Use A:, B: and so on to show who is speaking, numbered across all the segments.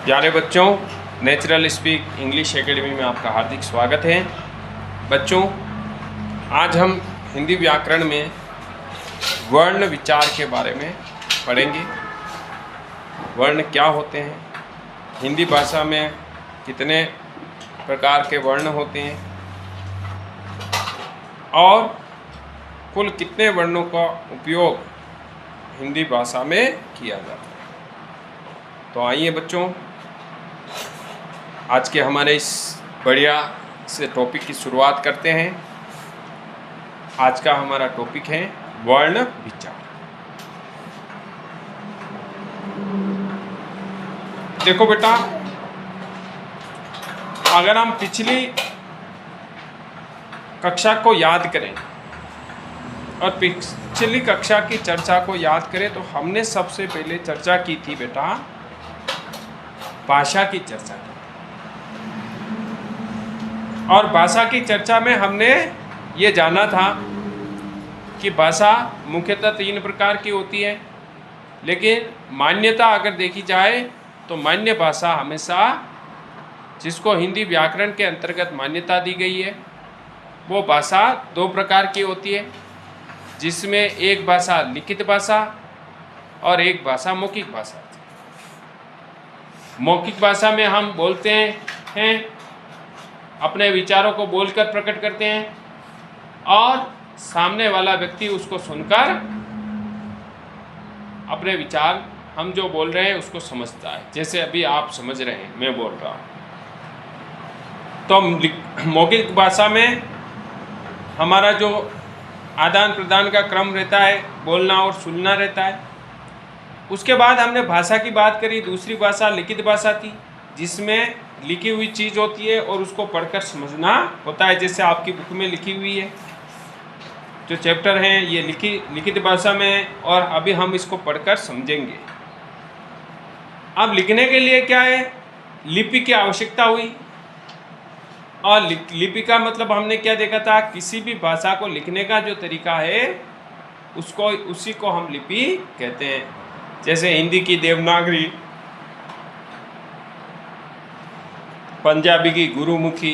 A: प्यारे बच्चों, natural speak English academy में आपका हार्दिक स्वागत है। बच्चों, आज हम हिंदी व्याकरण में वर्ण विचार के बारे में पढ़ेंगे। वर्ण क्या होते हैं, हिंदी भाषा में कितने प्रकार के वर्ण होते हैं और कुल कितने वर्णों का उपयोग हिंदी भाषा में किया जाता है। तो आइए बच्चों, आज के हमारे इस बढ़िया से टॉपिक की शुरुआत करते हैं। आज का हमारा टॉपिक है वर्ण विचार। देखो बेटा, अगर हम पिछली कक्षा को याद करें और पिछली कक्षा की चर्चा को याद करें तो हमने सबसे पहले चर्चा की थी बेटा भाषा की चर्चा की। और भाषा की चर्चा में हमने ये जाना था कि भाषा मुख्यतः 3 प्रकार की होती है, लेकिन मान्यता अगर देखी जाए तो मान्य भाषा हमेशा, जिसको हिंदी व्याकरण के अंतर्गत मान्यता दी गई है, वो भाषा 2 प्रकार की होती है, जिसमें एक भाषा लिखित भाषा और एक भाषा मौखिक भाषा। मौखिक भाषा में हम बोलते हैं, अपने विचारों को बोलकर प्रकट करते हैं और सामने वाला व्यक्ति उसको सुनकर अपने विचार, हम जो बोल रहे हैं उसको समझता है। जैसे अभी आप समझ रहे हैं, मैं बोल रहा हूँ। तो मौखिक भाषा में हमारा जो आदान प्रदान का क्रम रहता है, बोलना और सुनना रहता है। उसके बाद हमने भाषा की बात करी, दूसरी भाषा लिखित भाषा थी, जिसमें लिखी हुई चीज़ होती है और उसको पढ़कर समझना होता है। जैसे आपकी बुक में लिखी हुई है, जो चैप्टर हैं ये लिखित भाषा में है और अभी हम इसको पढ़कर समझेंगे। अब लिखने के लिए क्या है, लिपि की आवश्यकता हुई। और लिपि का मतलब हमने क्या देखा था, किसी भी भाषा को लिखने का जो तरीका है उसी को हम लिपि कहते हैं। जैसे हिंदी की देवनागरी, पंजाबी की गुरुमुखी,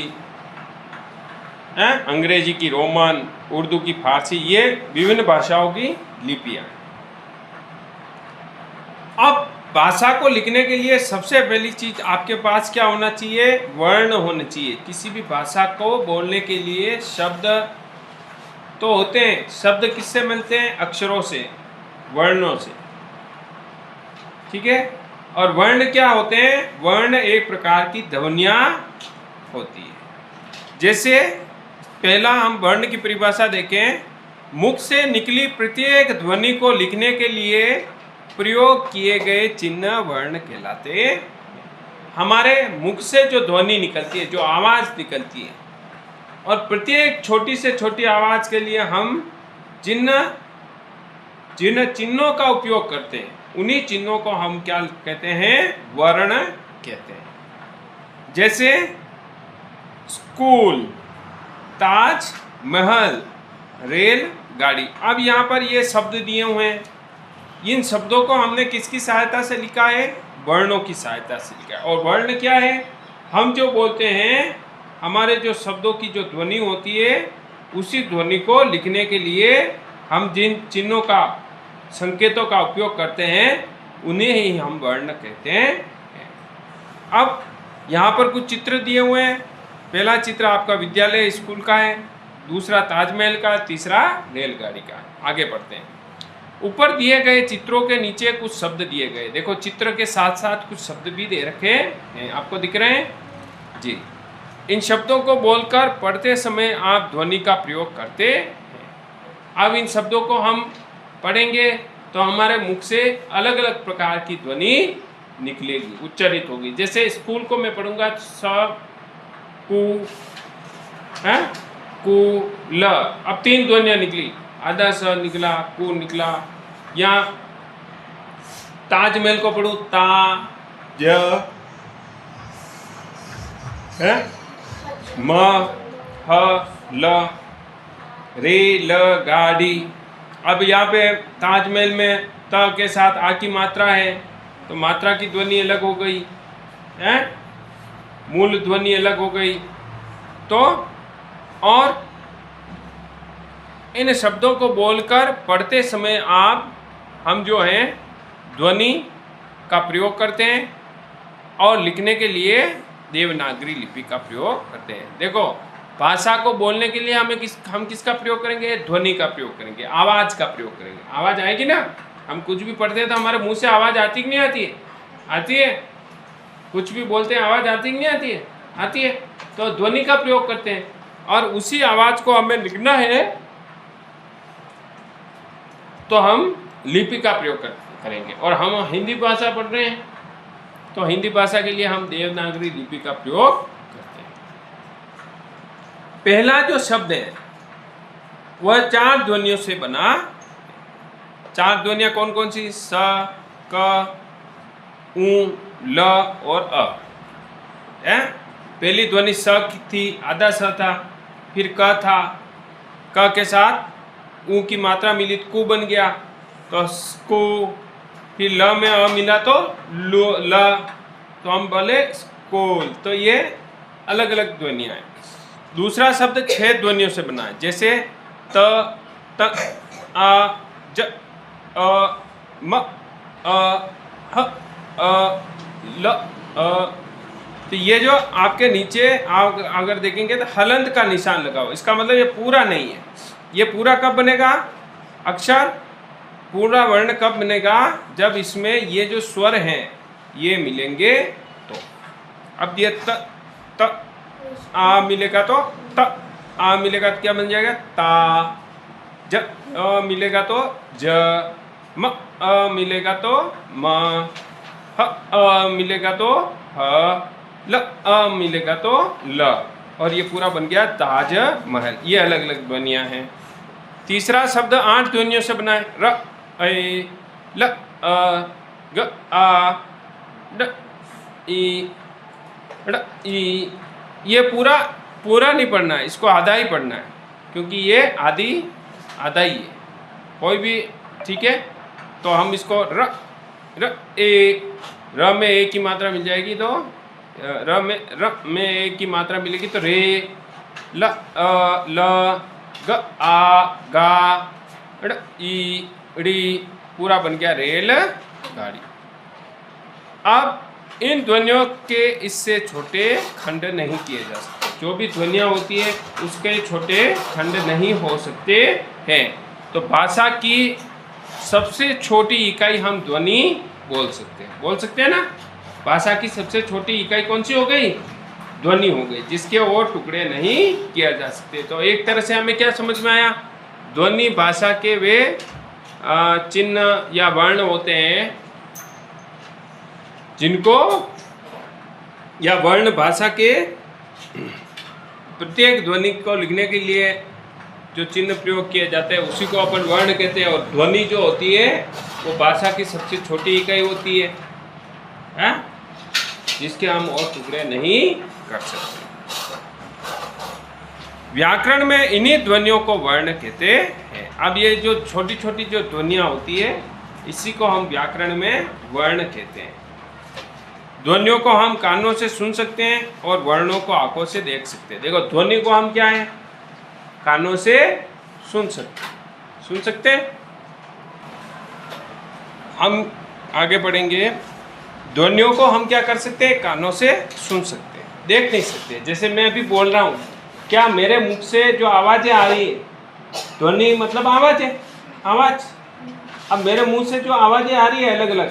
A: अंग्रेजी की रोमन, उर्दू की फारसी, ये विभिन्न भाषाओं की लिपियां। अब भाषा को लिखने के लिए सबसे पहली चीज आपके पास क्या होना चाहिए, वर्ण होने चाहिए। किसी भी भाषा को बोलने के लिए शब्द तो होते हैं। शब्द किससे मिलते हैं, अक्षरों से, वर्णों से, ठीक है। और वर्ण क्या होते हैं, वर्ण एक प्रकार की ध्वनियाँ होती है। जैसे पहला हम वर्ण की परिभाषा देखें, मुख से निकली प्रत्येक ध्वनि को लिखने के लिए प्रयोग किए गए चिन्ह वर्ण कहलाते। हमारे मुख से जो ध्वनि निकलती है, जो आवाज़ निकलती है, और प्रत्येक छोटी से छोटी आवाज़ के लिए हम जिन चिन्हों का उपयोग करते हैं, उन्हीं चिन्हों को हम क्या कहते हैं, वर्ण कहते हैं। जैसे स्कूल, ताज महल, रेल गाड़ी। अब यहाँ पर ये शब्द दिए हुए हैं, इन शब्दों को हमने किसकी सहायता से लिखा है, वर्णों की सहायता से लिखा है। और वर्ण क्या है, हम जो बोलते हैं, हमारे जो शब्दों की जो ध्वनि होती है, उसी ध्वनि को लिखने के लिए हम जिन चिन्हों का, संकेतों का उपयोग करते हैं, उन्हें ही हम वर्ण कहते हैं। अब यहाँ पर कुछ चित्र दिए हुए हैं। पहला चित्र आपका विद्यालय स्कूल का है, दूसरा ताजमहल का, तीसरा रेलगाड़ी का। आगे बढ़ते हैं। ऊपर दिए गए चित्रों के नीचे कुछ शब्द दिए गए। देखो, चित्र के साथ साथ कुछ शब्द भी दे रखे हैं, आपको दिख रहे हैं जी। इन शब्दों को बोलकर पढ़ते समय आप ध्वनि का प्रयोग करते हैं। अब इन शब्दों को हम पढ़ेंगे तो हमारे मुख से अलग अलग प्रकार की ध्वनि निकलेगी, उच्चारित होगी। जैसे स्कूल को मैं पढ़ूंगा, स कु है, कु ल। अब 3 ध्वनियाँ निकली, आधा स निकला, कु निकला। या ताजमहल को पढ़ूं, ता ज है, म ह ल, रे ल गाड़ी। अब यहाँ पे ताजमहल में त के साथ आ की मात्रा है, तो मात्रा की ध्वनि अलग हो गई। है, मूल ध्वनि अलग हो गई। तो और इन शब्दों को बोलकर पढ़ते समय हम जो हैं ध्वनि का प्रयोग करते हैं और लिखने के लिए देवनागरी लिपि का प्रयोग करते हैं। देखो, भाषा को बोलने के लिए हम किसका प्रयोग करेंगे? ध्वनि का प्रयोग करेंगे, आवाज़ का प्रयोग करेंगे। आवाज़ आएगी ना, हम कुछ भी पढ़ते हैं तो हमारे मुंह से आवाज़ आती कि नहीं आती है? आती है। कुछ भी बोलते हैं आवाज़ आती कि नहीं आती है? आती है। तो ध्वनि का प्रयोग करते हैं और उसी आवाज़ को हमें लिखना है तो हम लिपि का प्रयोग करेंगे। और हम हिंदी भाषा पढ़ रहे हैं तो हिंदी भाषा के लिए हम देवनागरी लिपि का प्रयोग करते हैं। पहला जो शब्द है वह 4 ध्वनियों से बना। 4 ध्वनियाँ कौन कौन सी? स, क, उ, ल और अ है। पहली ध्वनि स की थी, आधा स था, फिर क था, क के साथ ऊ की मात्रा मिली तो कु बन गया, तो स्कू। फिर ल में अ मिला तो ल, तो हम बोले स्कूल। तो ये अलग अलग ध्वनियाँ हैं। दूसरा शब्द 6 ध्वनियों से बना है, जैसे त, आ, ज, अ, म, अ, ह, ल, तो ये जो आपके नीचे आप अगर देखेंगे तो हलंत का निशान लगा हुआ, इसका मतलब ये पूरा नहीं है। ये पूरा कब बनेगा? अक्षर पूरा वर्ण कब बनेगा? जब इसमें ये जो स्वर हैं ये मिलेंगे तो। अब ये त आ मिलेगा तो त, आ मिलेगा तो क्या बन जाएगा? ता। ज अ मिलेगा तो ज, म अ मिलेगा तो म, ह अ मिलेगा तो ह, ल अ मिलेगा तो ल। और ये पूरा बन गया ताजमहल। ये अलग अलग ध्वनियाँ हैं। तीसरा शब्द 8 ध्वनियों से बना है। र, ऐ, ल, अ, ग, आ, ड, ई, ड़, ई। ये पूरा नहीं पढ़ना है, इसको आधा ही पढ़ना है, क्योंकि ये आधा ही है। कोई भी ठीक है। तो हम इसको र, ए, र में ए की मात्रा मिल जाएगी तो र में ए की मात्रा मिलेगी तो रे, ल, ल, ग, आ, गा, ड़, ई, ड़ी। पूरा बन गया रेल गाड़ी। अब इन ध्वनियों के इससे छोटे खंड नहीं किए जा सकते। जो भी ध्वनियाँ होती है उसके छोटे खंड नहीं हो सकते हैं। तो भाषा की सबसे छोटी इकाई हम ध्वनि बोल सकते हैं ना। भाषा की सबसे छोटी इकाई कौन सी हो गई? ध्वनि हो गई, जिसके और टुकड़े नहीं किया जा सकते। तो एक तरह से हमें क्या समझ में आया? ध्वनि भाषा के वे चिन्ह या वर्ण होते हैं जिनको, या वर्ण भाषा के प्रत्येक ध्वनि को लिखने के लिए जो चिन्ह प्रयोग किए जाते हैं उसी को अपन वर्ण कहते हैं। और ध्वनि जो होती है वो भाषा की सबसे छोटी इकाई होती है, जिसके हम और टुकड़े नहीं कर सकते। व्याकरण में इन्हीं ध्वनियों को वर्ण कहते हैं। अब ये जो छोटी छोटी जो ध्वनियाँ होती है इसी को हम व्याकरण में वर्ण कहते हैं। ध्वनियों को हम कानों से सुन सकते हैं और वर्णों को आंखों से देख सकते हैं। देखो, ध्वनि को हम क्या है? कानों से सुन सकते हैं। हम आगे बढ़ेंगे। ध्वनियों को हम क्या कर सकते हैं? कानों से सुन सकते हैं, देख नहीं सकते। जैसे मैं अभी बोल रहा हूँ, क्या मेरे मुख से जो आवाज़ें आ रही है, ध्वनि मतलब आवाज़ है, आवाज़। अब मेरे मुंह से जो आवाज़ें आ रही है अलग अलग,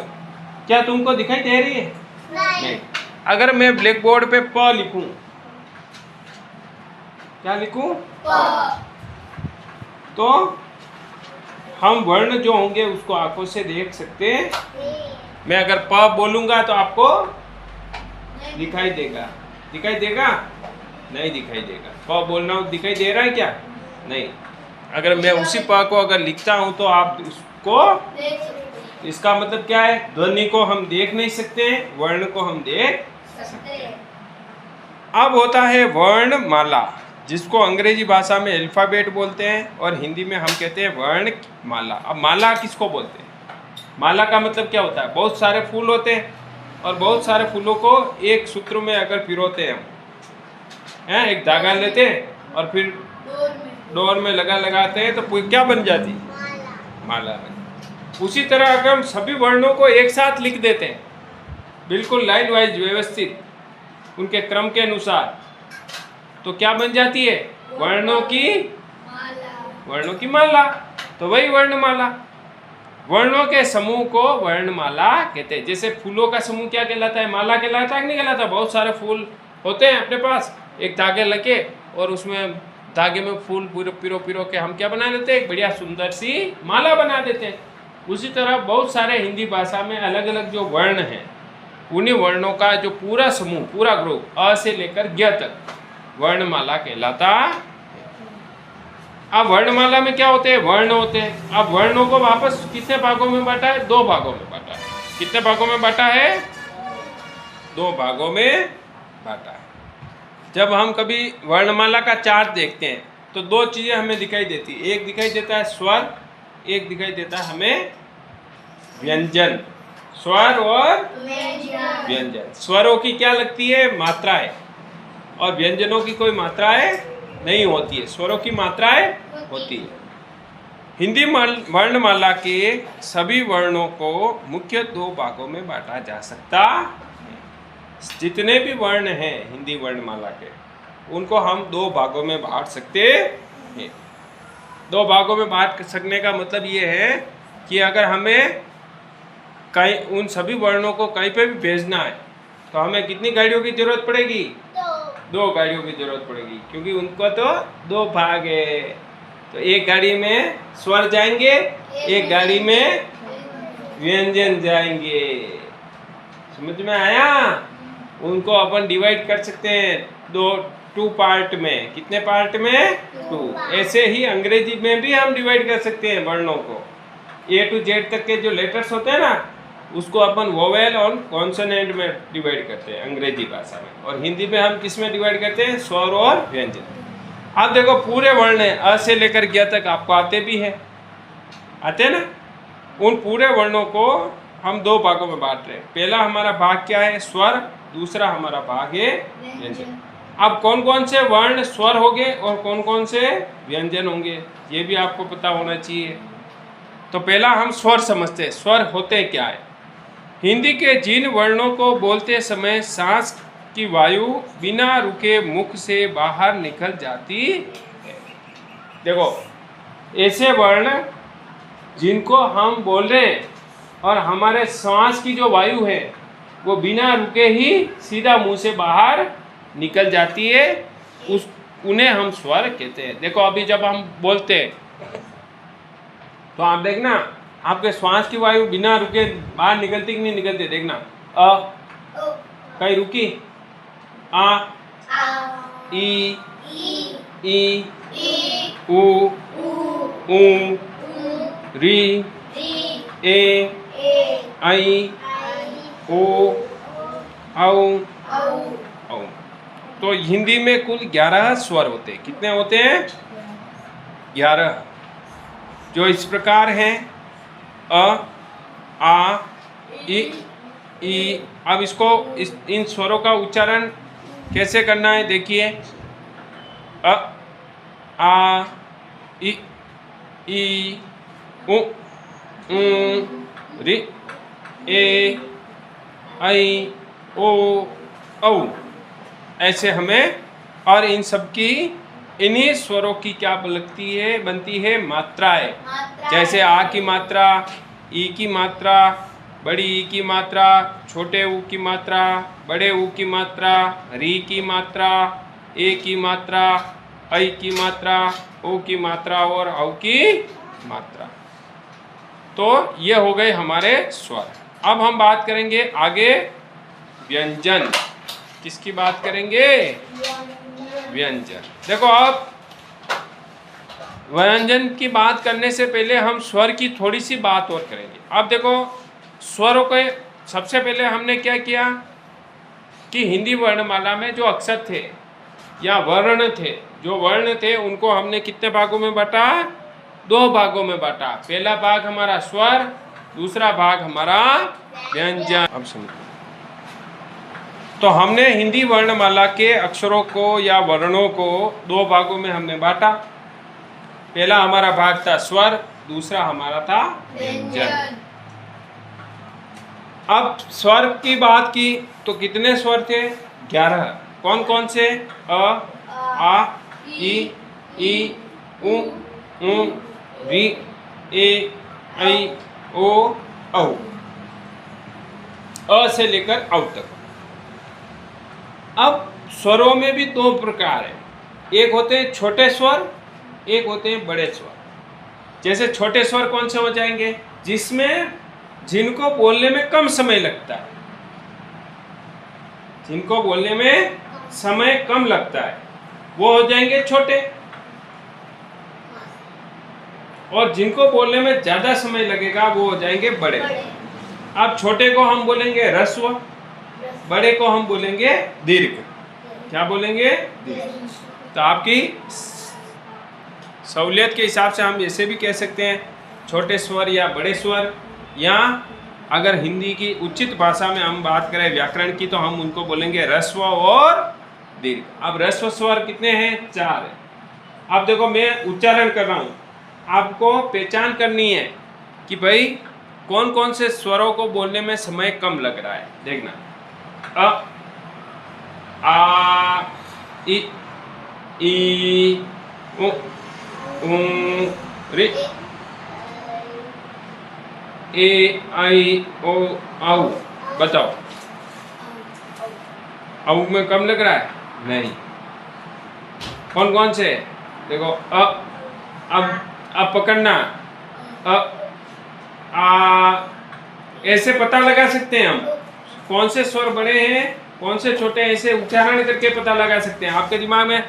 A: क्या तुमको दिखाई दे रही है? नहीं। अगर मैं ब्लैक बोर्ड पे प लिखूं, क्या लिखूं? तो हम वर्ण जो होंगे उसको आंखों से देख सकते हैं। मैं अगर प बोलूंगा तो आपको दिखाई देगा? नहीं दिखाई देगा। प बोलना दिखाई दे रहा है क्या? नहीं। अगर मैं उसी प को अगर लिखता हूं तो आप उसको, इसका मतलब क्या है? ध्वनि को हम देख नहीं सकते, वर्ण को हम देख सकते हैं। अब होता है वर्णमाला, जिसको अंग्रेजी भाषा में अल्फाबेट बोलते हैं और हिंदी में हम कहते हैं वर्णमाला। अब माला किसको बोलते हैं? माला का मतलब क्या होता है? बहुत सारे फूल होते हैं, और बहुत सारे फूलों को एक सूत्र में अगर पिरोते हैं हम, हैं, एक धागा लेते हैं और फिर डोर में लगाते हैं तो क्या बन जाती? माला बन। उसी तरह अगर हम सभी वर्णों को एक साथ लिख देते हैं बिल्कुल लाइन वाइज व्यवस्थित उनके क्रम के अनुसार, तो क्या बन जाती है? वर्णों की माला। तो वही वर्णमाला। वर्णों के समूह को वर्णमाला कहते हैं। जैसे फूलों का समूह क्या कहलाता है? माला कहलाता है कि नहीं कहलाता? बहुत सारे फूल होते हैं अपने पास, एक धागे लगे और उसमें धागे में फूल पिरो के हम क्या बना देते हैं? एक बढ़िया सुंदर सी माला बना देते हैं। उसी तरह बहुत सारे हिंदी भाषा में अलग अलग जो वर्ण हैं, उन्हीं वर्णों का जो पूरा समूह, पूरा ग्रुप अ से लेकर ज्ञ तक वर्णमाला कहलाता है। अब वर्णमाला में क्या होते हैं? वर्ण होते हैं। अब वर्णों को वापस कितने भागों में बांटा है? 2 भागों में बांटा है। कितने भागों में बांटा है? 2 भागों में बांटा है। जब हम कभी वर्णमाला का चार्ट देखते हैं तो 2 चीजें हमें दिखाई देती है। एक दिखाई देता है स्वर, एक दिखाई देता है हमें व्यंजन। स्वर और व्यंजन। स्वरों की क्या लगती है? मात्राएं, और व्यंजनों की कोई मात्राएं नहीं होती है, स्वरों की मात्राएं होती है। हिंदी वर्णमाला के सभी वर्णों को मुख्य 2 भागों में बांटा जा सकता है। जितने भी वर्ण हैं हिंदी वर्णमाला के, उनको हम 2 भागों में बांट सकते हैं। 2 भागों में बांट सकने का मतलब ये है कि अगर हमें कहीं उन सभी वर्णों को कहीं पे भी भेजना है तो हमें कितनी गाड़ियों की जरूरत पड़ेगी? 2 गाड़ियों की जरूरत पड़ेगी, क्योंकि उनको तो 2 भाग है। तो एक गाड़ी में स्वर जाएंगे, एक गाड़ी में व्यंजन जाएंगे। समझ में आया? उनको अपन डिवाइड कर सकते हैं 2 पार्ट में। कितने पार्ट में? 2। ऐसे ही अंग्रेजी में भी हम डिवाइड कर सकते हैं वर्णों को। A to Z तक के जो लेटर्स होते हैं ना, उसको अपन वोवेल और कॉन्सोनेंट में डिवाइड करते हैं अंग्रेजी भाषा में। और हिंदी में हम किस में डिवाइड करते हैं? स्वर और व्यंजन। अब देखो पूरे वर्ण है, अ से लेकर ज्ञ तक आपको आते भी हैं, आते हैं ना? उन पूरे वर्णों को हम 2 भागों में बांट रहे हैं। पहला हमारा भाग क्या है? स्वर। दूसरा हमारा भाग है व्यंजन। अब कौन कौन से वर्ण स्वर होंगे और कौन कौन से व्यंजन होंगे, ये भी आपको पता होना चाहिए। तो पहला हम स्वर समझते हैं। स्वर होते क्या है? हिंदी के जिन वर्णों को बोलते समय सांस की वायु बिना रुके मुख से बाहर निकल जाती है। देखो, ऐसे वर्ण जिनको हम बोल रहे हैं और हमारे सांस की जो वायु है वो बिना रुके ही सीधा मुंह से बाहर निकल जाती है, उन्हें हम स्वर कहते हैं। देखो, अभी जब हम बोलते हैं तो आप देखना, आपके श्वास की वायु बिना रुके बाहर निकलती कि नहीं निकलती? देखना, अ कहीं रुकी, आ, ई, उ, री, ए, आई, ओ, औ। तो हिंदी में कुल 11 स्वर होते हैं। कितने होते हैं? 11, जो इस प्रकार हैं: अ, आ, ई। अब इसको इन स्वरों का उच्चारण कैसे करना है देखिए। अ, आ, ई, उ, री, ए, आई, ओ, औ। ऐसे हमें, और इन सब की, इन्हीं स्वरों की क्या बनती है मात्राएं। जैसे आ की मात्रा, ई की मात्रा, बड़ी ई की मात्रा, छोटे ऊ की मात्रा, बड़े ऊ की मात्रा, री की मात्रा, ए की मात्रा, ऐ की मात्रा, ओ की मात्रा और औ की मात्रा। तो ये हो गए हमारे स्वर। अब हम बात करेंगे आगे व्यंजन। किसकी बात करेंगे? व्यंजन। देखो, अब व्यंजन की बात करने से पहले हम स्वर की थोड़ी सी बात और करेंगे। अब देखो, स्वरों के सबसे पहले हमने क्या किया कि हिंदी वर्णमाला में जो अक्षर थे या वर्ण थे, जो वर्ण थे उनको हमने कितने भागों में बांटा? 2 भागों में बांटा। पहला भाग हमारा स्वर, दूसरा भाग हमारा व्यंजन। अब समझो, तो हमने हिंदी वर्णमाला के अक्षरों को या वर्णों को दो भागों में हमने बांटा। पहला हमारा भाग था स्वर, दूसरा हमारा था व्यंजन। अब स्वर की बात की तो कितने स्वर थे? 11। कौन कौन से? अ, आ, ई, उ, री, ए, ऐ, ओ, औ। अ से लेकर औ तक। अब स्वरों में भी दो प्रकार है, एक होते हैं छोटे स्वर, एक होते हैं बड़े स्वर। जैसे छोटे स्वर कौन से हो जाएंगे? जिसमें जिनको बोलने में कम समय लगता है, जिनको बोलने में समय कम लगता है वो हो जाएंगे छोटे, और जिनको बोलने में ज्यादा समय लगेगा वो हो जाएंगे बड़े। अब छोटे को हम बोलेंगे ह्रस्व, बड़े को हम बोलेंगे दीर्घ। क्या बोलेंगे? दीर्घ। तो आपकी सहूलियत के हिसाब से हम ऐसे भी कह सकते हैं छोटे स्वर या बड़े स्वर, या अगर हिंदी की उचित भाषा में हम बात करें व्याकरण की तो हम उनको बोलेंगे ह्रस्व और दीर्घ। अब ह्रस्व स्वर कितने हैं? 4 है। अब देखो मैं उच्चारण कर रहा हूँ, आपको पहचान करनी है कि भाई कौन कौन से स्वरों को बोलने में समय कम लग रहा है। देखना, अ, आ, ई, उ, री, ए, आई, ओ, औ। बताओ, औ में कम लग रहा है? नहीं। कौन कौन से? देखो, अब पकड़ना, आ, ऐसे पता लगा सकते हैं हम कौन से स्वर बड़े हैं कौन से छोटे हैं, ऐसे उच्चारण करके पता लगा सकते हैं। आपके दिमाग में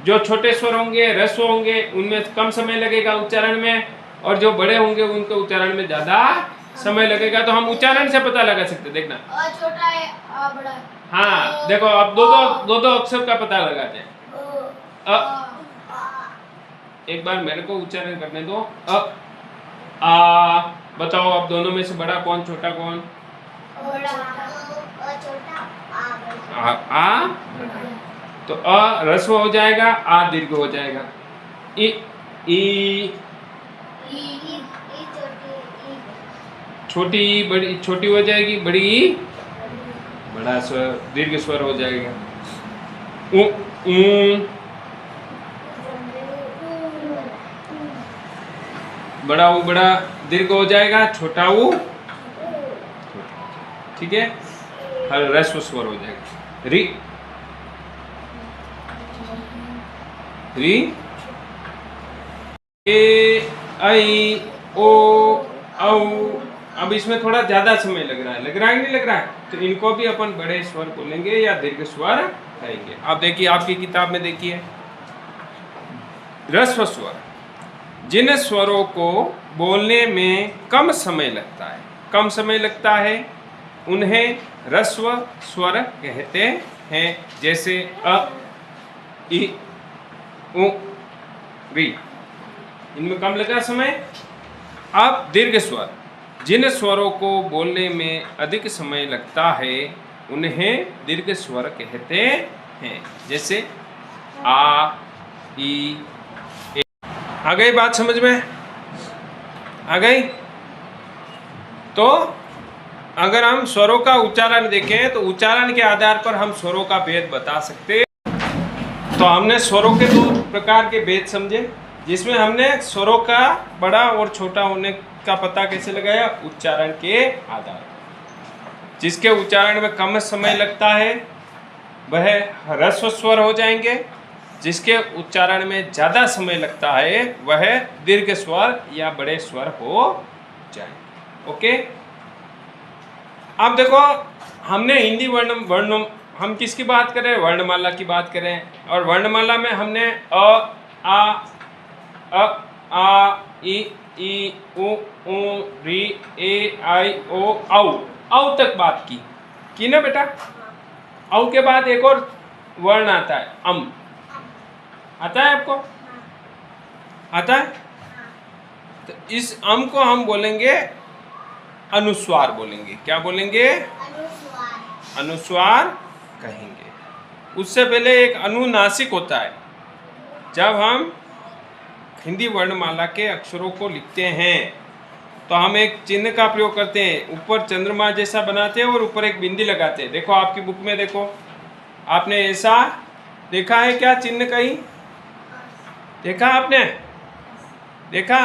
A: जो छोटे स्वर होंगे, ह्रस्व होंगे, उनमें कम समय लगेगा उच्चारण में, और जो बड़े होंगे उनके उच्चारण में ज्यादा समय लगेगा। तो हम उच्चारण से पता लगा सकते हैं। देखना, छोटा है, बड़ा है। हाँ, देखो अब दो अक्षर का पता लगाते हैं। एक बार मेरे को उच्चारण करने दो। आ, बताओ अब दोनों में से बड़ा कौन, छोटा कौन? आ, तो अ ह्रस्व हो जाएगा, आ दीर्घ हो जाएगा। ई, छोटी बड़ी, छोटी हो जाएगी, बड़ी बड़ा स्वर, दीर्घ स्वर हो जाएगा। बड़ा ऊ बड़ा दीर्घ हो जाएगा, छोटा ऊ, ठीक है, हर ह्रस्व स्वर हो जाएगा। री, री, ए, आई, ओ, औ। अब इसमें थोड़ा ज्यादा समय लग रहा है कि नहीं लग रहा है? तो इनको भी अपन बड़े स्वर बोलेंगे या दीर्घ स्वर कहेंगे। आप देखिए आपकी किताब में देखिए, ह्रस्व स्वर, जिन स्वरों को बोलने में कम समय लगता है, कम समय लगता है, उन्हें ह्रस्व स्वर कहते हैं। जैसे अ, ई, उ, री, इनमें कम लगा समय। अब दीर्घ स्वर, जिन स्वरों को बोलने में अधिक समय लगता है उन्हें दीर्घ स्वर कहते हैं। जैसे आ, ई, ए। आ गई बात समझ में? आ गई? तो अगर हम स्वरों का उच्चारण देखें तो उच्चारण के आधार पर हम स्वरों का भेद बता सकते हैं। तो हमने स्वरों के 2 प्रकार के भेद समझे, जिसमें हमने स्वरों का बड़ा और छोटा होने का पता कैसे लगाया? उच्चारण के आधार पर। जिसके उच्चारण में कम समय लगता है वह ह्रस्व स्वर हो जाएंगे, जिसके उच्चारण में ज्यादा समय लगता है वह दीर्घ स्वर या बड़े स्वर हो जाएंगे। ओके, अब देखो हमने हिंदी वर्ण हम किसकी बात करें? वर्णमाला की बात करें। और वर्णमाला में हमने अ, आ, ई, उ, री, ए, आई, ओ, औ तक बात की ना बेटा? औ के बाद एक और वर्ण आता है, अम। आता है आपको? आता है? तो इस अम को हम बोलेंगे अनुस्वार बोलेंगे। क्या बोलेंगे? अनुस्वार। कहेंगे। उससे पहले एक अनुनासिक होता है। जब हम हिंदी वर्णमाला के अक्षरों को लिखते हैं तो हम एक चिन्ह का प्रयोग करते हैं, ऊपर चंद्रमा जैसा बनाते हैं और ऊपर एक बिंदी लगाते हैं। देखो आपकी बुक में देखो, आपने ऐसा देखा है क्या चिन्ह कहीं? देखा आपने? देखा?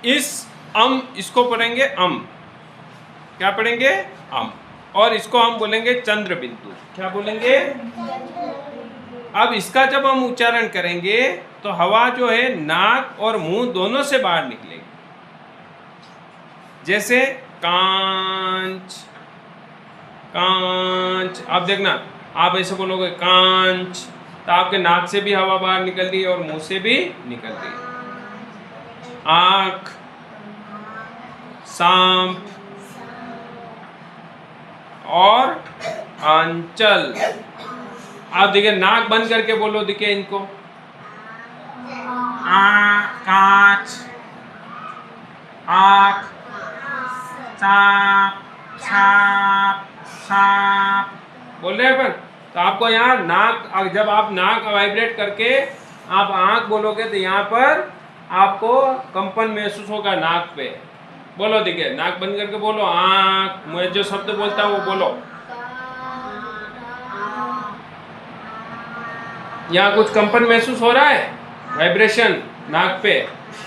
A: इसको पढ़ेंगे अम। क्या पढ़ेंगे? अम। और इसको हम बोलेंगे चंद्र बिंदु। क्या बोलेंगे? अब इसका जब हम उच्चारण करेंगे तो हवा जो है नाक और मुंह दोनों से बाहर निकलेगी। जैसे कांच, कांच। आप देखना, आप ऐसे बोलोगे कांच, तो आपके नाक से भी हवा बाहर निकल रही है और मुंह से भी निकल रही है। आंख, सांप और आंचल। आप देखिए, नाक बंद करके बोलो, देखिए इनको, कांच, आंख, सांप, सांप, सांप बोल रहे हैं अपन। तो आपको यहाँ नाक, जब आप नाक वाइब्रेट करके आप आंख बोलोगे तो यहाँ पर आपको कंपन महसूस होगा नाक पे। बोलो, देखिए नाक बंद करके बोलो, आंख। मैं जो शब्द बोलता हूँ वो बोलो। यहाँ कुछ कंपन महसूस हो रहा है, वाइब्रेशन नाक पे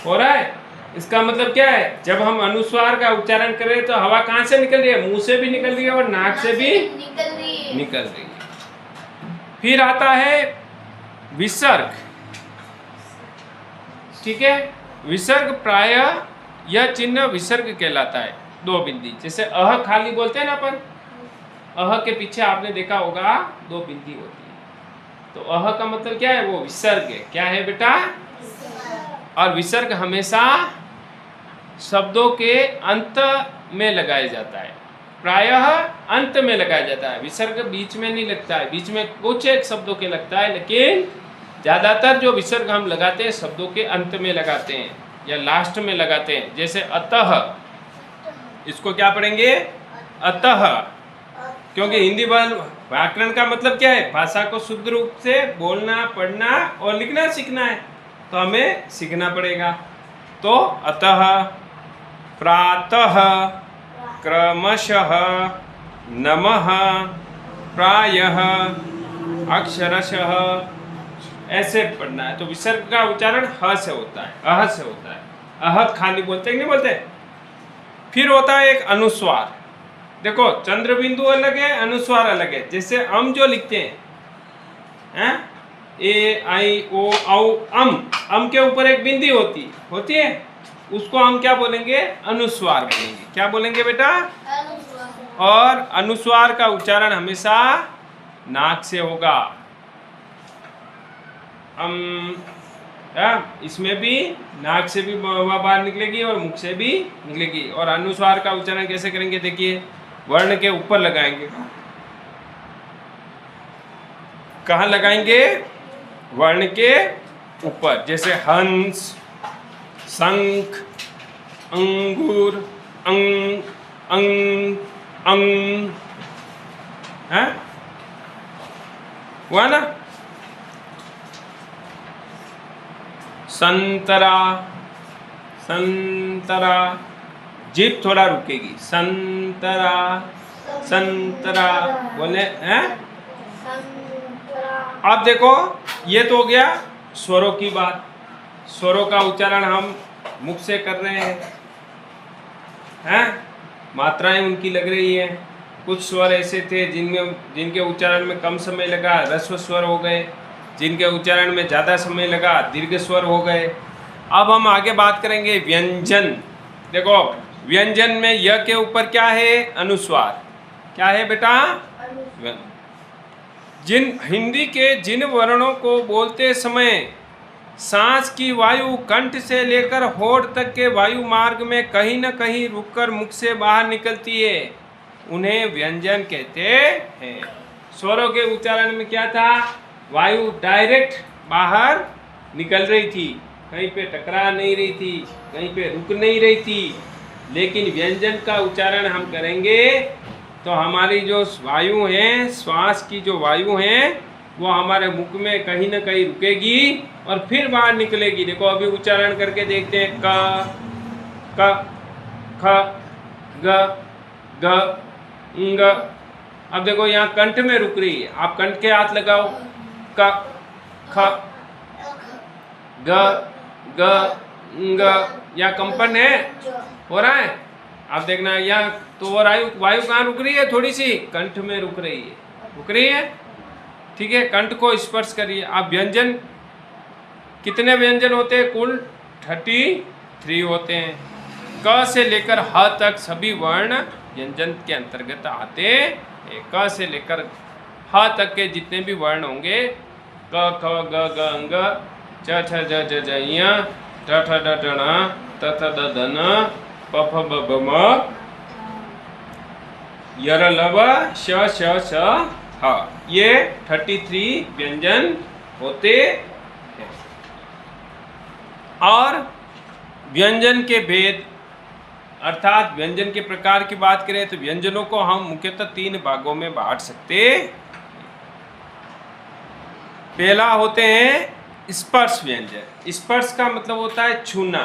A: हो रहा है। इसका मतलब क्या है? जब हम अनुस्वार का उच्चारण करें तो हवा कहाँ से निकल रही है? मुंह से भी निकल रही है और नाक से भी निकल रही है। फिर आता है विसर्ग। ठीक है, विसर्ग प्रायः यह चिन्ह विसर्ग कहलाता है। दो बिंदी, जैसे अह खाली बोलते हैं ना अपन, अह के पीछे आपने देखा होगा दो बिंदी होती है, तो अह का मतलब क्या है? वो विसर्ग है। क्या है बेटा? और विसर्ग हमेशा शब्दों के अंत में लगाया जाता है, प्रायः अंत में लगाया जाता है। विसर्ग बीच में नहीं लगता है, बीच में कुछ एक शब्दों के लगता है, लेकिन ज्यादातर जो विसर्ग हम लगाते हैं शब्दों के अंत में लगाते हैं या लास्ट में लगाते हैं। जैसे अतः, इसको क्या पढ़ेंगे? अतः। क्योंकि हिंदी व्याकरण का मतलब क्या है? भाषा को शुद्ध रूप से बोलना, पढ़ना और लिखना सीखना है, तो हमें सीखना पड़ेगा। तो अतः, प्रातः, क्रमशः, नमः, प्रायः, अक्षरशः, ऐसे पढ़ना है। तो विसर्ग का उच्चारण ह से होता है, अह से होता है। अह खाली बोलते हैं कि नहीं बोलते? फिर होता है एक अनुस्वार। देखो, चंद्र बिंदु अलग है, अनुस्वार अलग है। जैसे अम जो लिखते हैं, ए आई ओ औ अम के ऊपर एक बिंदी होती है, उसको हम क्या बोलेंगे? अनुस्वार बोलेंगे। क्या बोलेंगे बेटा? अनुस्वार। और अनुस्वार का उच्चारण हमेशा नाक से होगा। इसमें भी नाक से भी हवा बाहर निकलेगी और मुख से भी निकलेगी। और अनुस्वार का उच्चारण कैसे करेंगे? देखिए, वर्ण के ऊपर लगाएंगे। कहाँ लगाएंगे? वर्ण के ऊपर। जैसे हंस, शंख, अंगूर, अंग, अंग, अंग, है हुआ ना? संतरा, संतरा, जीभ थोड़ा रुकेगी। संतरा, संतरा बोले हैं। अब देखो, ये तो हो गया स्वरों की बात। स्वरों का उच्चारण हम मुख से कर रहे हैं, मात्राएं उनकी लग रही है। कुछ स्वर ऐसे थे जिनके उच्चारण में कम समय लगा, ह्रस्व स्वर हो गए। जिनके उच्चारण में ज़्यादा समय लगा, दीर्घ स्वर हो गए। अब हम आगे बात करेंगे व्यंजन। देखो, व्यंजन में य के ऊपर क्या है? अनुस्वार। क्या है बेटा? हिंदी के जिन वर्णों को बोलते समय सांस की वायु कंठ से लेकर होठ तक के वायु मार्ग में कहीं न कहीं रुककर मुख से बाहर निकलती है, उन्हें व्यंजन कहते हैं। स्वरों के उच्चारण में क्या था? वायु डायरेक्ट बाहर निकल रही थी, कहीं पे टकरा नहीं रही थी, कहीं पे रुक नहीं रही थी। लेकिन व्यंजन का उच्चारण हम करेंगे तो हमारी जो वायु है, श्वास की जो वायु है, वो हमारे मुख में कहीं ना कहीं रुकेगी और फिर बाहर निकलेगी। देखो अभी उच्चारण करके देखते हैं, क ख ग ग ङ। अब देखो यहाँ कंठ में रुक रही है, आप कंठ के हाथ लगाओ, क ख ग ग ङ। यहाँ कंपन है, हो रहा है। आप देखना यहाँ तो वायु कहाँ रुक रही है, थोड़ी सी कंठ में रुक रही है, रुक रही है। ठीक है, कंठ को स्पर्श करिए। आप व्यंजन, कितने व्यंजन होते हैं? कुल 33 होते हैं। क से लेकर ह तक सभी वर्ण व्यंजन के अंतर्गत आते हैं। क से लेकर ह तक के जितने भी वर्ण होंगे, क ख ग घ ङ, च छ ज ज ज ञ, ट ठ ड ढ ण, त थ द ध न, प फ ब भ म, य र ल व, श श स ह। ये 33 व्यंजन होते हैं। और व्यंजन के भेद अर्थात व्यंजन के प्रकार की बात करें तो व्यंजनों को हम मुख्यतः 3 भागों में बांट सकते। पहला होते हैं स्पर्श व्यंजन। स्पर्श का मतलब होता है छूना।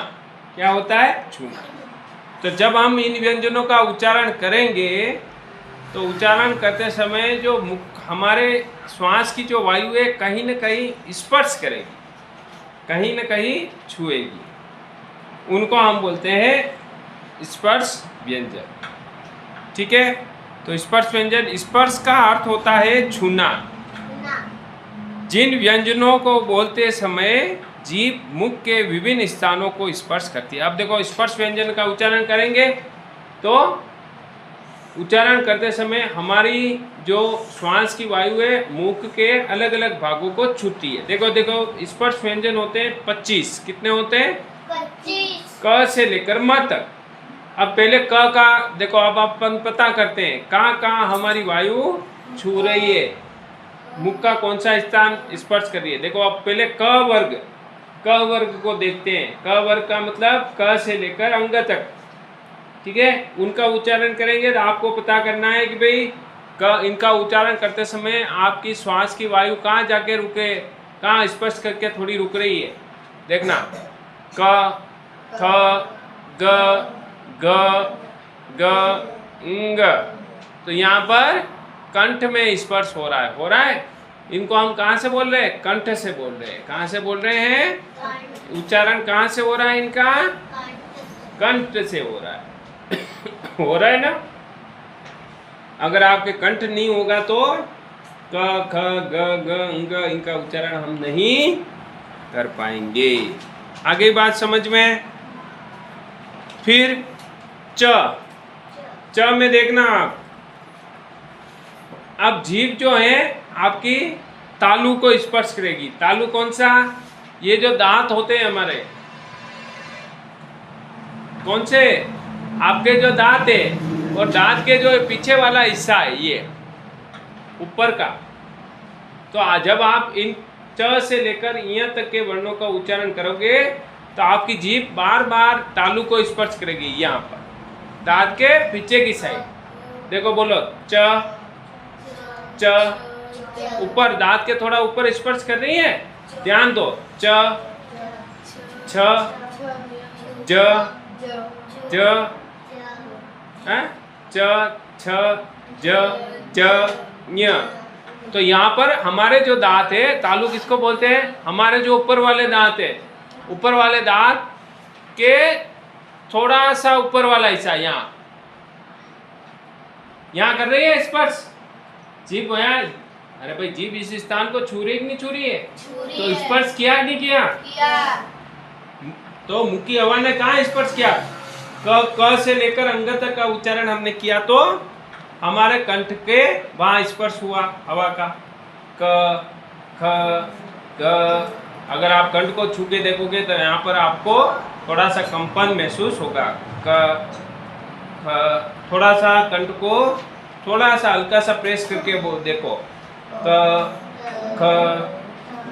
A: क्या होता है? छूना। तो जब हम इन व्यंजनों का उच्चारण करेंगे तो उच्चारण करते समय जो हमारे श्वास की जो वायु है कहीं न कहीं स्पर्श करेगी, कहीं न कहीं छुएगी, उनको हम बोलते हैं स्पर्श व्यंजन। ठीक है, तो स्पर्श व्यंजन, स्पर्श का अर्थ होता है छूना। जिन व्यंजनों को बोलते समय जीभ मुख के विभिन्न स्थानों को स्पर्श करती है। अब देखो स्पर्श व्यंजन का उच्चारण करेंगे तो उच्चारण करते समय हमारी जो श्वास की वायु है मुख के अलग अलग भागों को छूती है। देखो देखो स्पर्श व्यंजन होते हैं 25। कितने होते हैं? 25। क से लेकर म तक। अब पहले क का देखो, अब अपन पता करते हैं कहाँ कहाँ हमारी वायु छू रही है, मुख का कौन सा स्थान स्पर्श कर रही है। देखो अब पहले क वर्ग को देखते हैं। क वर्ग का मतलब क से लेकर अंग तक। ठीक है, उनका उच्चारण करेंगे तो आपको पता करना है कि भाई इनका उच्चारण करते समय आपकी श्वास की वायु कहाँ जाके रुके, कहाँ स्पर्श करके थोड़ी रुक रही है। देखना, क ख ग ग ग ङ। तो यहाँ पर कंठ में स्पर्श हो रहा है। इनको हम कहाँ से बोल रहे हैं? कंठ से बोल रहे हैं। कहाँ से बोल रहे हैं? उच्चारण कहाँ से हो रहा है इनका? कंठ से हो रहा है। हो रहा है ना। अगर आपके कंठ नहीं होगा तो क ख ग ग ङ इनका उच्चारण हम नहीं कर पाएंगे। आगे बात समझ में। फिर च में देखना आप, अब जीभ जो है आपकी तालू को स्पर्श करेगी। तालू कौन सा? ये जो दांत होते हैं हमारे, कौन से? आपके जो दांत है और दांत के जो पीछे वाला हिस्सा है ये ऊपर का। तो जब आप इन च से लेकर य तक के वर्णों का उच्चारण करोगे तो आपकी जीभ बार बार तालू को स्पर्श करेगी। यहाँ पर दांत के पीछे की साइड देखो, बोलो च ऊपर, दांत के थोड़ा ऊपर स्पर्श कर रही है, ध्यान दो। च छ ज ज च छ ज ज ञ। तो यहाँ पर हमारे जो दांत है, तालु किसको बोलते हैं? हमारे जो ऊपर वाले दांत है, ऊपर वाले दांत के थोड़ा सा ऊपर वाला हिस्सा यहाँ कर रही है स्पर्श जीभ। यहाँ, अरे भाई जीभ इस स्थान को छू रही कि नहीं छू रही है? तो स्पर्श किया नहीं किया? तो मुख की हवा ने कहाँ स्पर्श किया? क से लेकर अंग तक का उच्चारण हमने किया तो हमारे कंठ के वहां स्पर्श हुआ हवा का। क ख ग। अगर आप कंठ को छू के देखोगे तो यहाँ पर आपको थोड़ा सा कंपन महसूस होगा। क ख, थोड़ा सा कंठ को थोड़ा सा हल्का सा प्रेस करके वो देखो। क ख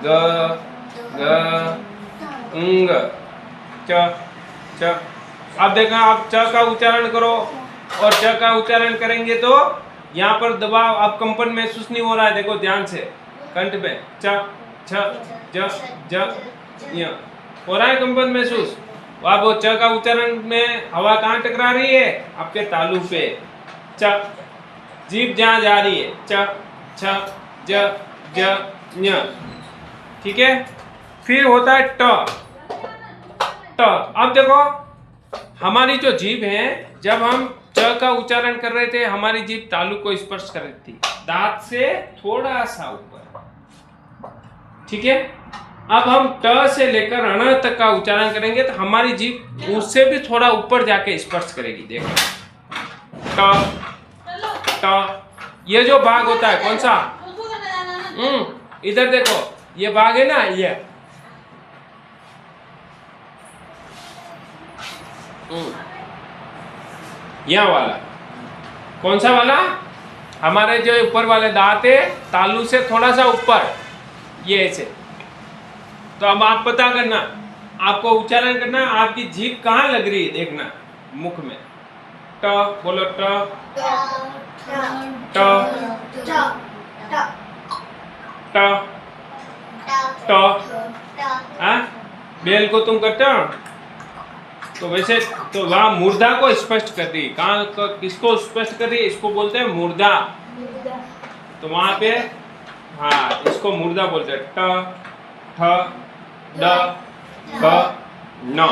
A: ग घ ङ च च। अब देखो आप च का उच्चारण करो, और च का उच्चारण करेंगे तो यहाँ पर दबाव, अब कंपन महसूस नहीं हो रहा है, देखो ध्यान से कंठ पे च छ ज ज य हो रहा है कंपन महसूस। अब वो च का उच्चारण में हवा कहाँ टकरा रही है? आपके तालु पे। च, जीभ जहाँ जा रही है, च छ ज ज ञ, ठीक है। फिर होता है ट। ट, अब देखो हमारी जो जीभ है, जब हम च का उच्चारण कर रहे थे हमारी जीभ तालु को स्पर्श कर रही थी, दांत से थोड़ा सा ऊपर, ठीक है। अब हम ट से लेकर ण तक का उच्चारण करेंगे तो हमारी जीभ उससे भी थोड़ा ऊपर जाके स्पर्श करेगी। देखो ट ट, ये जो भाग होता है कौन सा? इधर देखो, ये भाग है ना, ये यहाँ वाला, कौन सा वाला? हमारे जो ऊपर वाले दांत है तालू से थोड़ा सा ऊपर, ये ऐसे। तो अब आप पता करना, आपको उच्चारण करना, आपकी जीभ कहाँ लग रही है देखना, मुख में। ट बोलो, ट ट ट ट, बेल को तुम करते हो तो वैसे, तो वहाँ मूर्धा को स्पष्ट कर रही है। कहाँ किसको स्पष्ट कर रही है? इसको बोलते हैं मूर्धा। तो वहां पे हाँ, इसको मूर्धा बोलते हैं। ट ठ ड ब न,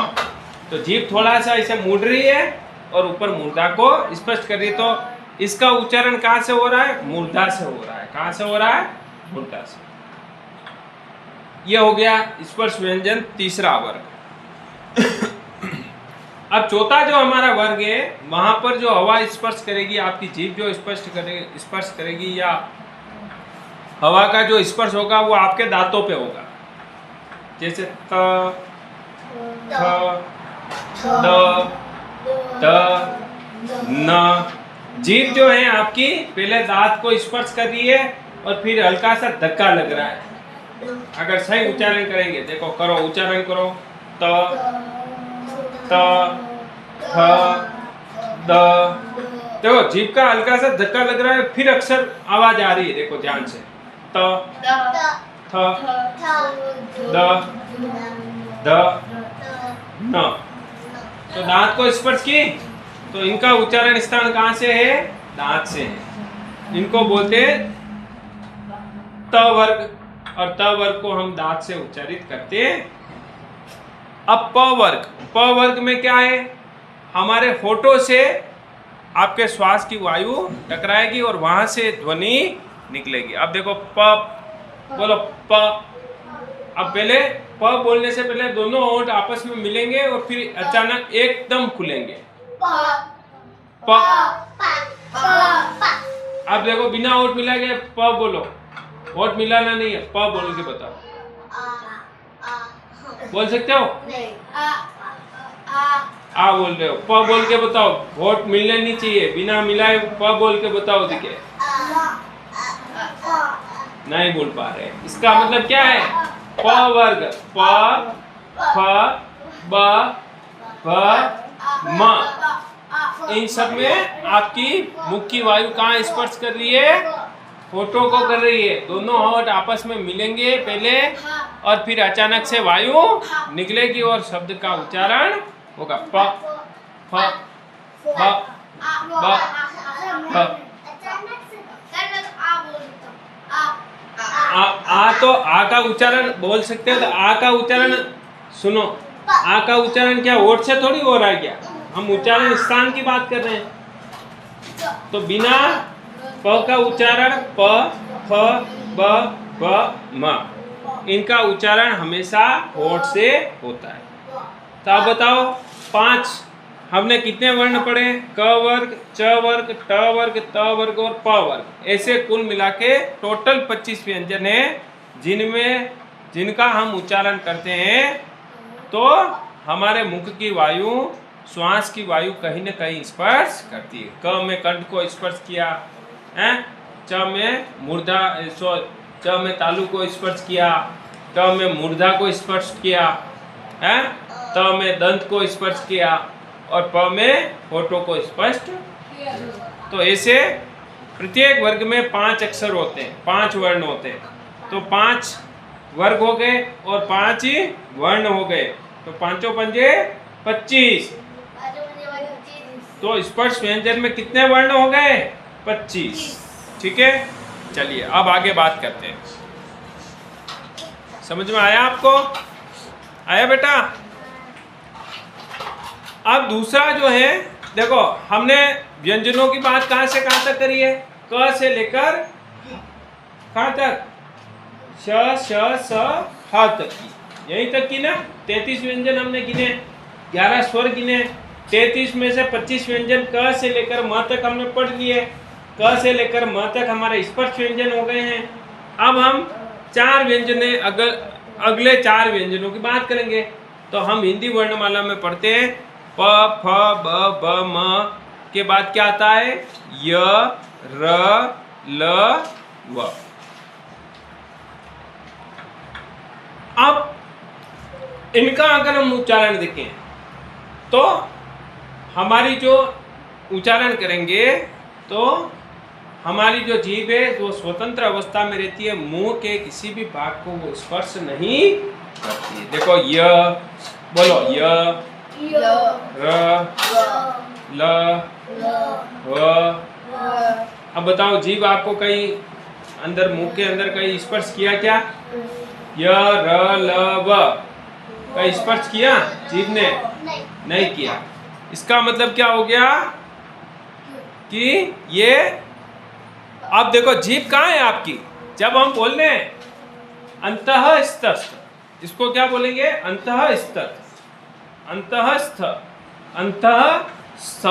A: तो जीभ थोड़ा सा ऐसे मुड़ रही है और ऊपर मूर्धा को स्पष्ट कर रही है। तो इसका उच्चारण कहाँ से हो रहा है? मूर्धा से हो रहा है। कहाँ से हो रहा है? मूर्धा से। यह हो गया स्पर्श व्यंजन तीसरा वर्ग। अब चौथा जो हमारा वर्ग है, वहां पर जो हवा स्पर्श करेगी, आपकी जीभ जो स्पर्श करेगी या हवा का जो स्पर्श होगा वो आपके दांतों पे होगा। जैसे त थ द द न, जीभ जो है आपकी पहले दांत को स्पर्श कर रही है और फिर हल्का सा धक्का लग रहा है। अगर सही उच्चारण करेंगे, देखो करो, उच्चारण करो, त थ द, देखो जीभ का हल्का सा धक्का लग रहा है, फिर अक्षर आवाज आ रही है, देखो ध्यान से। त थ द द न, तो दांत को स्पर्श की, तो इनका उच्चारण स्थान कहाँ से है? दांत से है। इनको बोलते हैं त वर्ग, और त वर्ग को हम दांत से उच्चारित करते हैं। अब प वर्ग, प वर्ग में क्या है? हमारे होठों से आपके श्वास की वायु टकराएगी और वहां से ध्वनि निकलेगी। अब देखो प बोलो, प। अब पहले प बोलने से पहले दोनों होंठ आपस में मिलेंगे और फिर अचानक एकदम खुलेंगे। प। अब देखो बिना होठ मिला के प बोलो, होठ मिलाना नहीं है, प बोल के बताओ। बोल सकते हो? आ बोल रहे हो, प बोल के बताओ। होठ मिलने नहीं चाहिए, बिना मिलाए प बोल के बताओ। दिखे नहीं बोल पा रहे, इसका मतलब क्या है? प वर्ग, प फ ब भ म, इन सब में आपकी मुख की वायु कहाँ स्पर्श कर रही है? होठों को कर रही है। दोनों होठ आपस में मिलेंगे पहले और फिर अचानक से वायु निकलेगी और शब्द का उच्चारण होगा प फ ब ब फ। आ तो आ का उच्चारण बोल सकते हो। तो आ का उच्चारण सुनो, आ का उच्चारण क्या होठ से थोड़ी हो रहा है क्या? हम उच्चारण स्थान की बात कर रहे हैं। तो बिना प का उच्चारण प फ ब ब म, इनका उच्चारण हमेशा होठ से होता है। तो आप बताओ, 5 हमने कितने वर्ण पढ़े? क वर्ग, च वर्ग, ट वर्ग, त वर्ग और प वर्ग। ऐसे कुल मिला के टोटल 25 व्यंजन है जिनका हम उच्चारण करते हैं। तो हमारे मुख की वायु, श्वास की वायु कहीं न कहीं स्पर्श करती है। क में कंठ को स्पर्श किया है, च में मूर्धा, च में तालु को स्पर्श किया, ट में मूर्धा को स्पर्श किया है, त में दंत को स्पर्श किया और प में होठों को स्पर्श। तो ऐसे प्रत्येक वर्ग में 5 अक्षर होते हैं, 5 वर्ण होते हैं। तो 5 वर्ग हो गए और 5 ही वर्ण हो गए, तो 5 पंजे 25। तो स्पर्श व्यंजन में कितने वर्ण हो गए? 25। ठीक है, चलिए अब आगे बात करते हैं। समझ में आया आपको? आया बेटा? अब दूसरा जो है, देखो हमने व्यंजनों की बात कहां से कहां तक करी है? क से लेकर कहां तक? श, श, स, ह तक की, यहीं तक की ना। 33 व्यंजन हमने गिने, 11 स्वर गिने। 33 में से 25 व्यंजन क से लेकर म तक हमने पढ़ लिए। क से लेकर म तक हमारे स्पर्श व्यंजन हो गए हैं। अब हम 4 व्यंजन अगले 4 व्यंजनों की बात करेंगे। तो हम हिंदी वर्णमाला में पढ़ते हैं प, फ, ब, ब, म के बाद क्या आता है? य, र, ल, व। अब इनका अगर हम उच्चारण देखें तो हमारी जो उच्चारण करेंगे तो हमारी जो जीभ है वो स्वतंत्र अवस्था में रहती है, मुंह के किसी भी भाग को वो स्पर्श नहीं करती है। देखो य, बोलो य, र, ल, व। अब बताओ जीभ आपको कहीं अंदर, मुंह के अंदर कहीं स्पर्श किया क्या? य, र, ल, व कहीं स्पर्श किया जीभ ने? नहीं किया। इसका मतलब क्या हो गया कि ये, अब देखो जीभ कहाँ है आपकी? जब हम बोल रहे हैं अंतःस्थ, इसको क्या बोलेंगे? अंतःस्थ, अंतःस्थ, अंतःस्थ।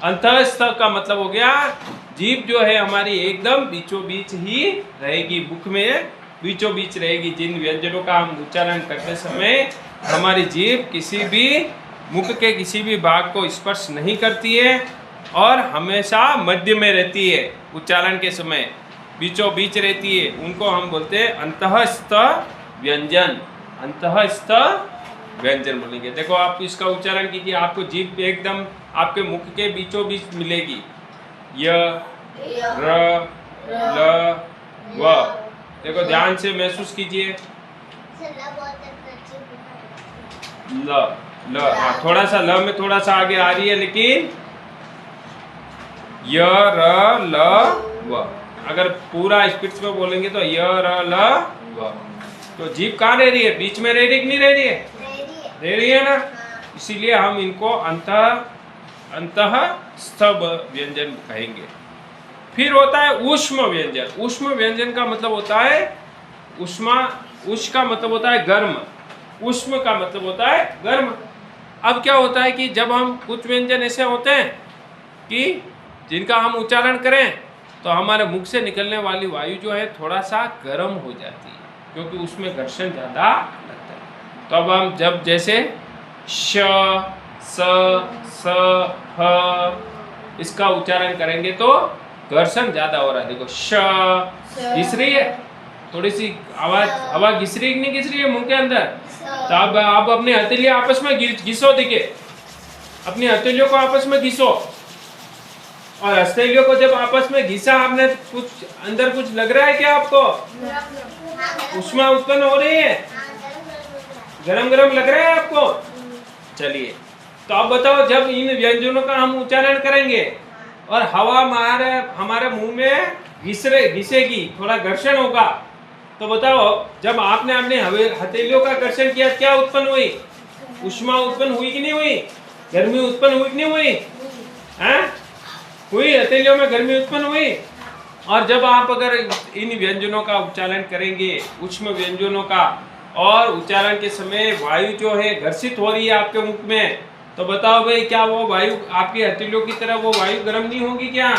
A: अंतःस्थ का मतलब हो गया जीभ जो है हमारी एकदम बीचों बीच ही रहेगी, मुख में बीचों बीच रहेगी। जिन व्यंजनों का हम उच्चारण करते समय हमारी जीभ किसी भी मुख के किसी भी भाग को स्पर्श नहीं करती है और हमेशा मध्य में रहती है, उच्चारण के समय बीचों बीच रहती है। उनको हम बोलते हैं अंतःस्थ व्यंजन, अंतःस्थ व्यंजन बोलेंगे। देखो आप इसका उच्चारण कीजिए, आपको जीभ एकदम आपके मुख के बीचों बीच मिलेगी। य, र, ल, व। देखो ध्यान से महसूस कीजिए। ल, ल, हाँ थोड़ा सा ल में थोड़ा सा आगे आ रही है, लेकिन य, र, ल, व। अगर पूरा स्पीड में बोलेंगे तो य, र, ल, व। तो जीभ कहाँ रह रही है? बीच में रह रही कि नहीं रह रही है? रह रही है ना। इसीलिए हम इनको अंतःस्थ व्यंजन कहेंगे। फिर होता है ऊष्म व्यंजन। ऊष्म व्यंजन का मतलब होता है ऊष्मा, उष का मतलब होता है गर्म, ऊष्म का मतलब होता है गर्म। अब क्या होता है कि जब हम कुछ व्यंजन ऐसे होते हैं कि जिनका हम उच्चारण करें तो हमारे मुख से निकलने वाली वायु जो है थोड़ा सा गर्म हो जाती है, क्योंकि उसमें घर्षण ज़्यादा लगता है। तो अब हम जब जैसे श, स, स, ह इसका उच्चारण करेंगे तो घर्षण ज़्यादा हो रहा है। देखो श घिस रही है, थोड़ी सी आवाज, हवा घिस रही नहीं घिस रही है मुंह के अंदर। तो अब आप अपनी हथेलियां आपस में घिसो, देखिए अपनी हथेलियों को आपस में घिसो, और हथेलियों को जब आपस में घिसा आपने, कुछ अंदर कुछ लग रहा है क्या आपको? ऊष्मा उत्पन्न हो रही है, गरम गरम लग रहा है आपको? चलिए तो अब बताओ, जब इन व्यंजनों का हम उच्चारण करेंगे और हवा हमारे मुंह में घिसेगी, थोड़ा घर्षण होगा, तो बताओ जब आपने अपने हथेलियों का घर्षण किया क्या उत्पन्न हुई? ऊष्मा उत्पन्न हुई कि नहीं हुई? गर्मी उत्पन्न हुई कि नहीं हुई? हैं? हुई, हथेलियों में गर्मी उत्पन्न हुई। और जब आप अगर इन व्यंजनों का उच्चारण करेंगे, ऊष्म व्यंजनों का, और उच्चारण के समय वायु जो है घर्षित हो रही है आपके मुख में, तो बताओ भाई क्या वो वायु आपकी हथेलियों की तरह वो वायु गर्म नहीं होगी क्या?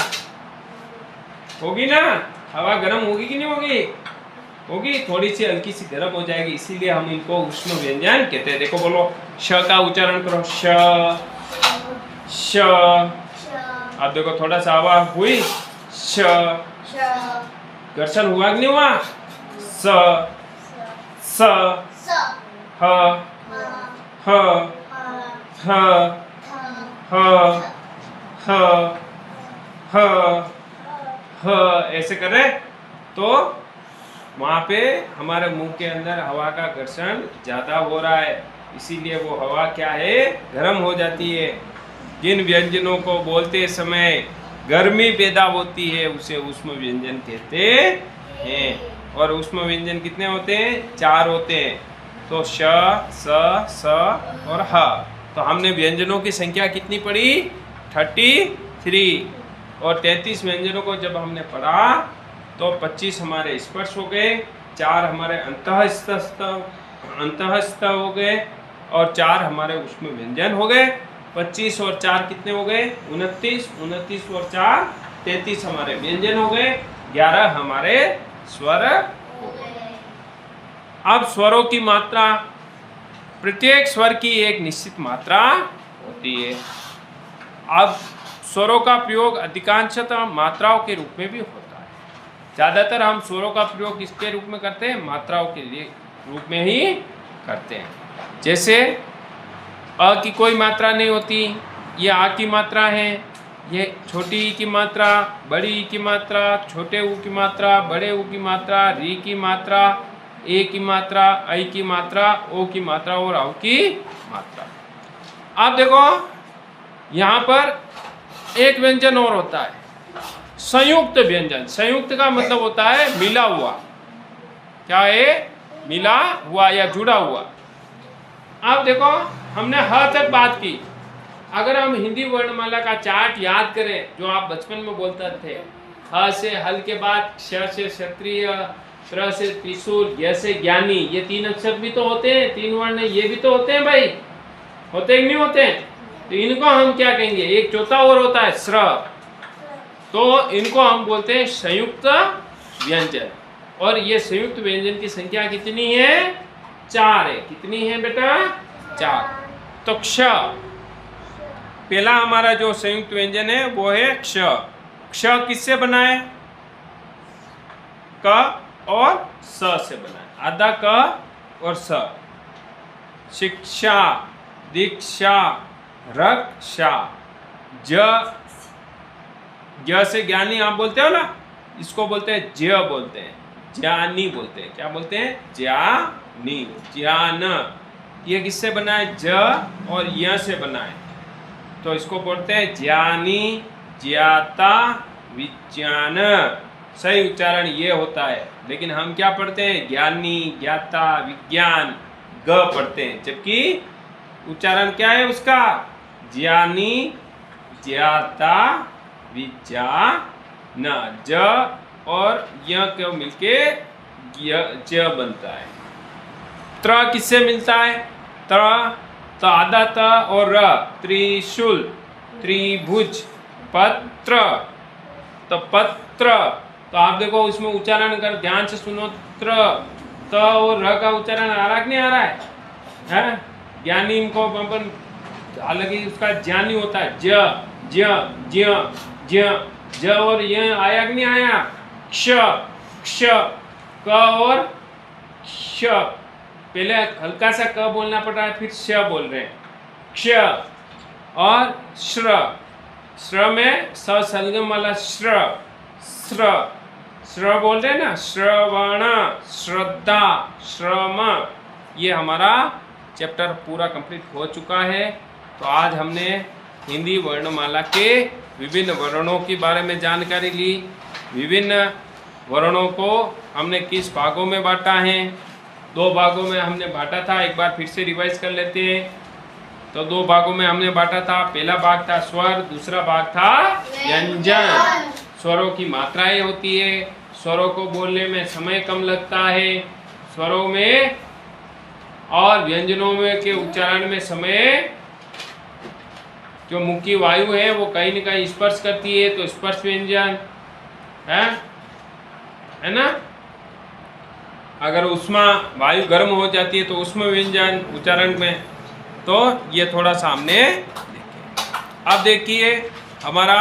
A: होगी ना। हवा गर्म होगी कि नहीं होगी? होगी, थोड़ी सी हल्की सी गर्म हो जाएगी, इसीलिए हम इनको ऊष्म व्यंजन कहते हैं। देखो बोलो श का उच्चारण करो, श, श। अब देखो थोड़ा सा हवा हुई, श, घर्षण हुआ कि नहीं हुआ? स, स, ह, ह, ह, ह, ह, ह, ह ऐसे कर रहे तो वहाँ पे हमारे मुंह के अंदर हवा का घर्षण ज़्यादा हो रहा है, इसीलिए वो हवा क्या है, गर्म हो जाती है। जिन व्यंजनों को बोलते समय गर्मी पैदा होती है उसे ऊष्म व्यंजन कहते हैं। और ऊष्म व्यंजन कितने होते हैं? 4 होते हैं। तो श, स और ह। तो हमने व्यंजनों की संख्या कितनी पढ़ी? 33। और 33 व्यंजनों को जब हमने पढ़ा तो 25 हमारे स्पर्श हो गए, 4 हमारे अंतःस्थ हो गए और 4 हमारे ऊष्म व्यंजन हो गए। 25 और 4 कितने हो गए? 29। 29 और 4 33 हमारे व्यंजन हो गए, 11 हमारे स्वर हो गए। अब स्वरों की मात्रा, प्रत्येक स्वर की एक निश्चित मात्रा होती है। अब स्वरों का प्रयोग अधिकांशतः मात्राओं के रूप में भी होता है। ज़्यादातर हम स्वरों का प्रयोग किसके रूप में करते हैं? मात्राओं के लिए रूप में ही करते हैं। जैसे अ की कोई मात्रा नहीं होती, ये आ की मात्रा है। ये छोटी ई की मात्रा, बड़ी ई की मात्रा, छोटे ऊ की मात्रा, बड़े ऊ की मात्रा, री की मात्रा, ए की मात्रा, ऐ की मात्रा, ओ की मात्रा और औ की मात्रा। अब देखो यहाँ पर एक व्यंजन और होता है, संयुक्त व्यंजन। संयुक्त का मतलब होता है मिला हुआ। क्या है? मिला हुआ या जुड़ा हुआ। अब देखो हमने ह तक बात की। अगर हम हिंदी वर्णमाला का चार्ट याद करें जो आप बचपन में बोलते थे, ह से हल के बाद क्ष से क्षत्रिय, त्र से त्रिशूल, य से ज्ञानी, ये 3 अक्षर भी तो होते हैं, 3 वर्ण ये भी तो होते हैं भाई, होते ही नहीं होते हैं? तो इनको हम क्या कहेंगे? एक चौथा और होता है स्र, तो इनको हम बोलते हैं संयुक्त व्यंजन। और ये संयुक्त व्यंजन की संख्या कितनी है? 4 है। कितनी है बेटा? 4। तो क्ष, पहला हमारा जो संयुक्त व्यंजन है वो है क्ष। क्ष किससे बना है? क और स से बना है। आधा क और स। शिक्षा, दीक्षा, रक्षा, ज से ज्ञानी आप बोलते हो ना, इसको बोलते हैं ज बोलते हैं, ज्ञानी बोलते हैं। क्या बोलते हैं? ज्ञानी, ज्ञान। ये किससे बना है? ज और य से बना है, तो इसको बोलते हैं ज्ञानी, ज्ञाता, विज्ञान। सही उच्चारण ये होता है। लेकिन हम क्या पढ़ते हैं? ज्ञानी, ज्ञाता, विज्ञान, ग पढ़ते हैं, जबकि उच्चारण क्या है उसका? ज्ञानी, ज्ञाता, विज्ञान। ज और य को मिलके ज बनता है। त्र किससे मिलता है? त्र, तो आधा त और र, त्रिशूल, त्रिभुज, पत्र, तो पत्र। तो आप देखो उसमें उच्चारण कर ध्यान से सुनो, त्र, त और र का उच्चारण आ रहा है कि नहीं आ रहा है? हैं? ज्ञानी इनको अपन, हालांकि उसका ज्ञानी होता है, ज ज ज ज ज और य आया कि नहीं आया? क्ष, क्ष, क और क्ष। पहले हल्का सा क बोलना पड़ रहा है, फिर श बोल रहे हैं। क्ष और श्र, श्र में स सलगम वाला श्र, श्र, श्र बोल रहे हैं ना, श्रवण, श्रद्धा, श्रम। ये हमारा चैप्टर पूरा कंप्लीट हो चुका है। तो आज हमने हिंदी वर्णमाला के विभिन्न वर्णों के बारे में जानकारी ली। विभिन्न वर्णों को हमने किस भागों में बांटा है? 2 भागों में हमने बांटा था। एक बार फिर से रिवाइज कर लेते हैं। तो 2 भागों में हमने बांटा था। पहला भाग था स्वर, दूसरा भाग था व्यंजन। स्वरों की मात्राएं होती है, स्वरों को बोलने में समय कम लगता है, स्वरों में और व्यंजनों में के उच्चारण में समय, जो मुख की वायु है वो कहीं न कहीं स्पर्श करती है, तो स्पर्श व्यंजन है ना। अगर उष्मा वायु गर्म हो जाती है तो उष्म व्यंजन उच्चारण में। तो ये थोड़ा सा हमने देखिए। अब देखिए हमारा